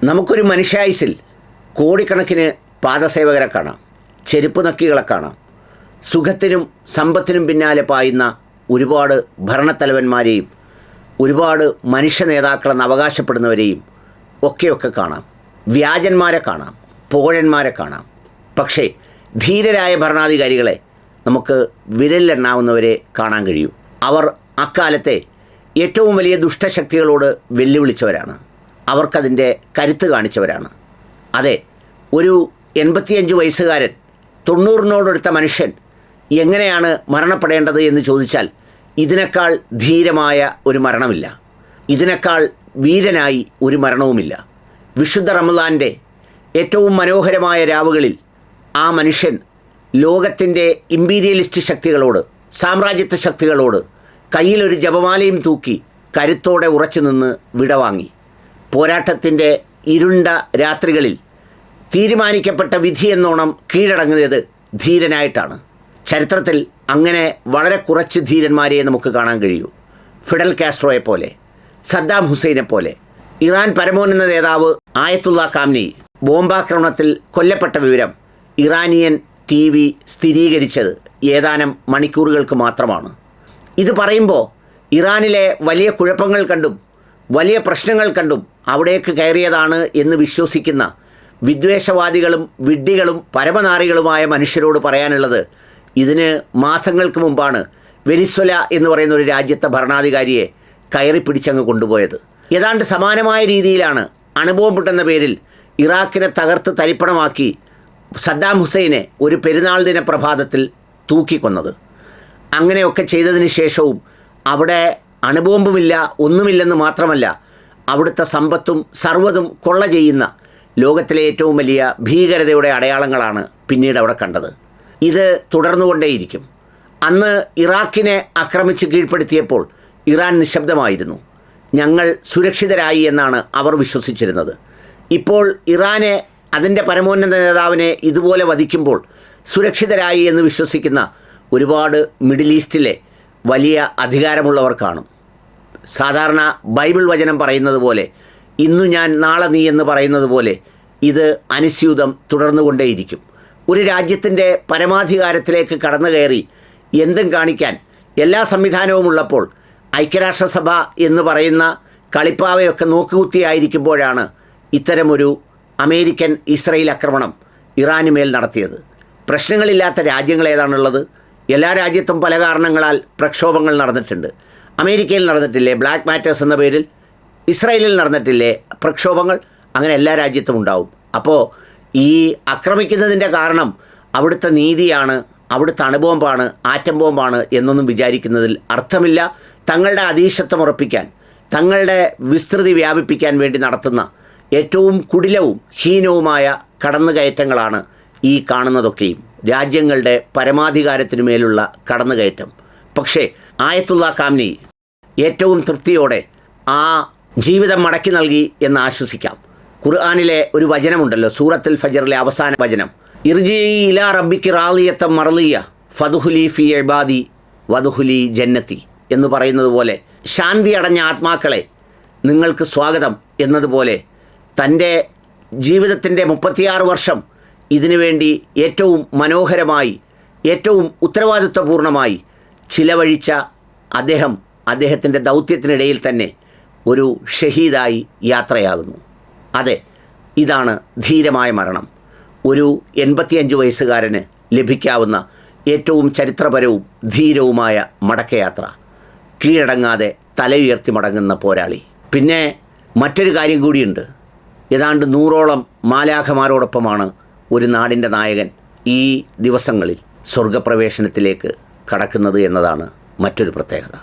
നമുക്കൊരു മനുഷ്യായുസിൽ കോടിക്കണക്കിന് പാദസേവകരെ കാണാം, ചെരുപ്പ് നക്കികളെ കാണാം, സുഖത്തിനും സമ്പത്തിനും പിന്നാലെ പായുന്ന ഒരുപാട് ഭരണത്തലവന്മാരെയും ഒരുപാട് മനുഷ്യ നേതാക്കളെന്ന് അവകാശപ്പെടുന്നവരെയും ഒക്കെയൊക്കെ കാണാം. വ്യാജന്മാരെ കാണാം, പോഴന്മാരെ കാണാം. പക്ഷേ ധീരരായ ഭരണാധികാരികളെ നമുക്ക് വിരലിലെണ്ണാവുന്നവരെ കാണാൻ കഴിയും. അവർ അക്കാലത്തെ ഏറ്റവും വലിയ ദുഷ്ടശക്തികളോട് വെല്ലുവിളിച്ചവരാണ്. അവർക്കതിൻ്റെ കരുത്ത് കാണിച്ചവരാണ്. അതെ, ഒരു 85 വയസ്സുകാരൻ 90നോടടുത്ത മനുഷ്യൻ എങ്ങനെയാണ് മരണപ്പെടേണ്ടത് എന്ന് ചോദിച്ചാൽ ഇതിനേക്കാൾ ധീരമായ ഒരു മരണമില്ല, ഇതിനേക്കാൾ വീരനായി ഒരു മരണവുമില്ല. വിശുദ്ധ റമദാൻ്റെ ഏറ്റവും മനോഹരമായ രാവുകളിൽ ആ മനുഷ്യൻ ലോകത്തിൻ്റെ ഇമ്പീരിയലിസ്റ്റ് ശക്തികളോട്, സാമ്രാജ്യത്വ ശക്തികളോട് കയ്യിലൊരു ജപമാലയും തൂക്കി കരുത്തോടെ ഉറച്ചു നിന്ന് വിടവാങ്ങി. പോരാട്ടത്തിൻ്റെ ഇരുണ്ട രാത്രികളിൽ തീരുമാനിക്കപ്പെട്ട വിധി എന്നോണം കീഴടങ്ങുന്നത് ധീരനായിട്ടാണ്. ചരിത്രത്തിൽ അങ്ങനെ വളരെ കുറച്ച് ധീരന്മാരെ നമുക്ക് കാണാൻ കഴിയൂ. ഫിഡൽ കാസ്ട്രോയെ പോലെ, സദ്ദാം ഹുസൈനെ പോലെ. ഇറാൻ പരമോന്നത നേതാവ് ആയത്തുള്ള ഖാംനി ബോംബാക്രമണത്തിൽ കൊല്ലപ്പെട്ട വിവരം ഇറാനിയൻ TV സ്ഥിരീകരിച്ചത് ഏതാനും മണിക്കൂറുകൾക്ക് മാത്രമാണ്. ഇത് പറയുമ്പോൾ ഇറാനിലെ വലിയ കുഴപ്പങ്ങൾ കണ്ടും വലിയ പ്രശ്നങ്ങൾ കണ്ടും അവിടേക്ക് കയറിയതാണ് എന്ന് വിശ്വസിക്കുന്ന വിദ്വേഷവാദികളും വിഡ്ഢികളും പരമനാറികളുമായ മനുഷ്യരോട് പറയാനുള്ളത്, ഇതിന് മാസങ്ങൾക്ക് മുമ്പാണ് വെനിസ്വല എന്ന് പറയുന്ന ഒരു രാജ്യത്തെ ഭരണാധികാരിയെ കയറി പിടിച്ചങ്ങ് കൊണ്ടുപോയത്. ഏതാണ്ട് സമാനമായ രീതിയിലാണ് അണുബോംബിട്ടെന്ന പേരിൽ ഇറാഖിനെ തകർത്ത് തരിപ്പണമാക്കി സദ്ദാം ഹുസൈനെ ഒരു പെരുന്നാൾ ദിന പ്രഭാതത്തിൽ തൂക്കിക്കൊന്നത്. അങ്ങനെയൊക്കെ ചെയ്തതിന് ശേഷവും അവിടെ അണുബോംബുമില്ല, ഒന്നുമില്ലെന്ന് മാത്രമല്ല, അവിടുത്തെ സമ്പത്തും സർവ്വതും കൊള്ള ചെയ്യുന്ന ലോകത്തിലെ ഏറ്റവും വലിയ ഭീകരതയുടെ അടയാളങ്ങളാണ് പിന്നീട് അവിടെ കണ്ടത്. ഇത് തുടർന്നുകൊണ്ടേയിരിക്കും. അന്ന് ഇറാഖിനെ ആക്രമിച്ച് കീഴ്പ്പെടുത്തിയപ്പോൾ ഇറാൻ നിശബ്ദമായിരുന്നു. ഞങ്ങൾ സുരക്ഷിതരായി എന്നാണ് അവർ വിശ്വസിച്ചിരുന്നത്. ഇപ്പോൾ ഇറാനെ, അതിൻ്റെ പരമോന്നത നേതാവിനെ ഇതുപോലെ വധിക്കുമ്പോൾ സുരക്ഷിതരായി എന്ന് വിശ്വസിക്കുന്ന ഒരുപാട് മിഡിൽ ഈസ്റ്റിലെ വലിയ അധികാരമുള്ളവർ കാണും. സാധാരണ ബൈബിൾ വചനം പറയുന്നത് പോലെ, ഇന്നു ഞാൻ നാളെ നീ എന്ന് പറയുന്നത് പോലെ ഇത് അനുസ്യൂതം തുടർന്നുകൊണ്ടേയിരിക്കും. ഒരു രാജ്യത്തിൻ്റെ പരമാധികാരത്തിലേക്ക് കടന്നു കയറി എന്തും കാണിക്കാൻ എല്ലാ സംവിധാനവും ഉള്ളപ്പോൾ ഐക്യരാഷ്ട്രസഭ എന്ന് പറയുന്ന കളിപ്പാവയൊക്കെ നോക്കുകുത്തിയായിരിക്കുമ്പോഴാണ് ഇത്തരമൊരു അമേരിക്കൻ ഇസ്രയേൽ ആക്രമണം ഇറാന് മേൽ നടത്തിയത്. പ്രശ്നങ്ങളില്ലാത്ത രാജ്യങ്ങൾ ഏതാണുള്ളത്? എല്ലാ രാജ്യത്തും പല കാരണങ്ങളാൽ പ്രക്ഷോഭങ്ങൾ നടന്നിട്ടുണ്ട്. അമേരിക്കയിൽ നടന്നിട്ടില്ലേ ബ്ലാക്ക് മാറ്റേഴ്സ് എന്ന പേരിൽ? ഇസ്രായേലിൽ നടന്നിട്ടില്ലേ പ്രക്ഷോഭങ്ങൾ? അങ്ങനെ എല്ലാ രാജ്യത്തും ഉണ്ടാവും. അപ്പോൾ ഈ ആക്രമിക്കുന്നതിൻ്റെ കാരണം അവിടുത്തെ നീതിയാണ്, അവിടുത്തെ അണുബോംബാണ്, ആറ്റം ബോംബാണ് എന്നൊന്നും വിചാരിക്കുന്നതിൽ അർത്ഥമില്ല. തങ്ങളുടെ അധീശത്വം ഉറപ്പിക്കാൻ, തങ്ങളുടെ വിസ്തൃതി വ്യാപിപ്പിക്കാൻ വേണ്ടി നടത്തുന്ന ഏറ്റവും കുടിലവും ഹീനവുമായ കടന്നുകയറ്റങ്ങളാണ് ഈ കാണുന്നതൊക്കെയും, രാജ്യങ്ങളുടെ പരമാധികാരത്തിനു മേലുള്ള കടന്നുകയറ്റം. പക്ഷേ ആയത്തുള്ള ഖാംനി ഏറ്റവും തൃപ്തിയോടെ ആ ജീവിതം മടക്കി നൽകി എന്ന് ആശ്വസിക്കാം. ഖുർആനിലെ ഒരു വചനമുണ്ടല്ലോ, സൂറത്തുൽ ഫജറിലെ അവസാന വചനം, ഇർജി ഇലാ റബ്ബിക്ക് റാളിയത്തം മറളിയ ഫദുഹുലി ഫി ഇബാദി വദുഹുലി ജന്നത്തി എന്ന് പറയുന്നത് പോലെ, ശാന്തി അടഞ്ഞ ആത്മാക്കളെ നിങ്ങൾക്ക് സ്വാഗതം എന്നതുപോലെ തൻ്റെ ജീവിതത്തിൻ്റെ 36 വർഷം ഇതിനുവേണ്ടി ഏറ്റവും മനോഹരമായി, ഏറ്റവും ഉത്തരവാദിത്വപൂർണമായി ചിലവഴിച്ച അദ്ദേഹത്തിൻ്റെ ദൗത്യത്തിനിടയിൽ തന്നെ ഒരു ഷഹീദായി യാത്രയാകുന്നു. അതെ, ഇതാണ് ധീരമായ മരണം. ഒരു 85 വയസ്സുകാരന് ലഭിക്കാവുന്ന ഏറ്റവും ചരിത്രപരവും ധീരവുമായ മടക്കയാത്ര. കീഴടങ്ങാതെ തലയുയർത്തി മടങ്ങുന്ന പോരാളി. പിന്നെ മറ്റൊരു കാര്യം കൂടിയുണ്ട്. ഏതാണ്ട് 100ഓളം മാലാഖമാരോടൊപ്പമാണ് ഒരു നാടിൻ്റെ നായകൻ ഈ ദിവസങ്ങളിൽ സ്വർഗപ്രവേശനത്തിലേക്ക് കടക്കുന്നത് എന്നതാണ് മറ്റൊരു പ്രത്യേകത.